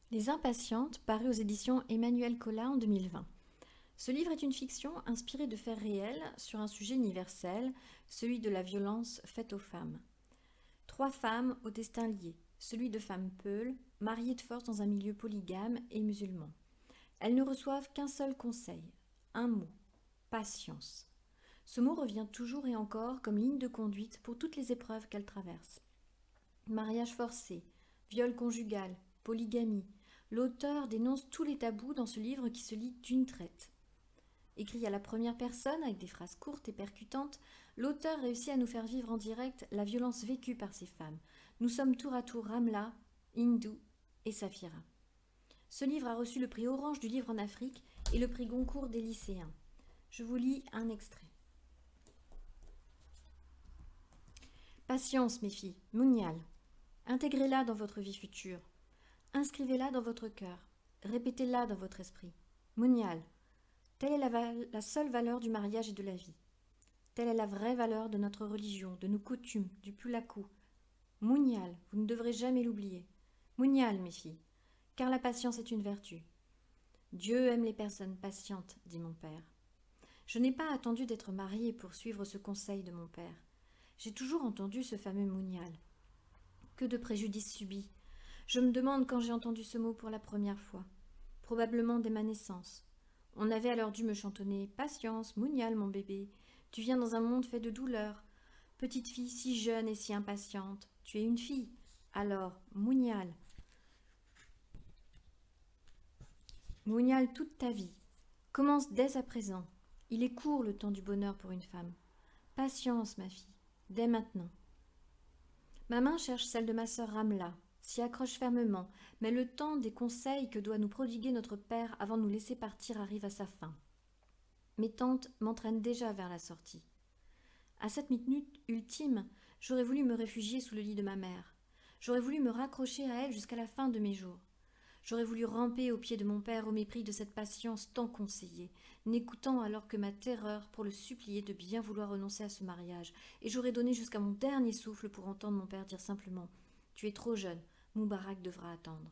Les Impatientes, paru aux éditions Emmanuel Collat en 2020. Ce livre est une fiction inspirée de faits réels sur un sujet universel, celui de la violence faite aux femmes. Trois femmes au destin lié, celui de femmes peules, mariées de force dans un milieu polygame et musulman. Elles ne reçoivent qu'un seul conseil, un mot, patience. Ce mot revient toujours et encore comme ligne de conduite pour toutes les épreuves qu'elles traversent. Mariage forcé, viol conjugal, polygamie. L'auteur dénonce tous les tabous dans ce livre qui se lit d'une traite. Écrit à la première personne avec des phrases courtes et percutantes, l'auteur réussit à nous faire vivre en direct la violence vécue par ces femmes. Nous sommes tour à tour Ramla, Hindou et Safira. Ce livre a reçu le prix Orange du livre en Afrique et le prix Goncourt des lycéens. Je vous lis un extrait. Patience, mes filles, Mounial. Intégrez-la dans votre vie future. Inscrivez-la dans votre cœur. Répétez-la dans votre esprit. Mounial. Telle est la seule valeur du mariage et de la vie. Telle est la vraie valeur de notre religion, de nos coutumes, du pulakou. Mounial, vous ne devrez jamais l'oublier. Mounial, mes filles, car la patience est une vertu. Dieu aime les personnes patientes, dit mon père. Je n'ai pas attendu d'être mariée pour suivre ce conseil de mon père. J'ai toujours entendu ce fameux Mounial. Que de préjudices subis. Je me demande quand j'ai entendu ce mot pour la première fois. Probablement dès ma naissance. On avait alors dû me chantonner « Patience, Mounial, mon bébé, tu viens dans un monde fait de douleurs. Petite fille si jeune et si impatiente, tu es une fille. Alors, Mounial. Mounial toute ta vie. Commence dès à présent. Il est court le temps du bonheur pour une femme. Patience, ma fille, dès maintenant. » Ma main cherche celle de ma sœur Ramla, s'y accroche fermement, mais le temps des conseils que doit nous prodiguer notre père avant de nous laisser partir arrive à sa fin. Mes tantes m'entraînent déjà vers la sortie. À cette minute ultime, j'aurais voulu me réfugier sous le lit de ma mère. J'aurais voulu me raccrocher à elle jusqu'à la fin de mes jours. J'aurais voulu ramper aux pieds de mon père au mépris de cette patience tant conseillée, n'écoutant alors que ma terreur pour le supplier de bien vouloir renoncer à ce mariage, et j'aurais donné jusqu'à mon dernier souffle pour entendre mon père dire simplement « Tu es trop jeune, Moubarak devra attendre ».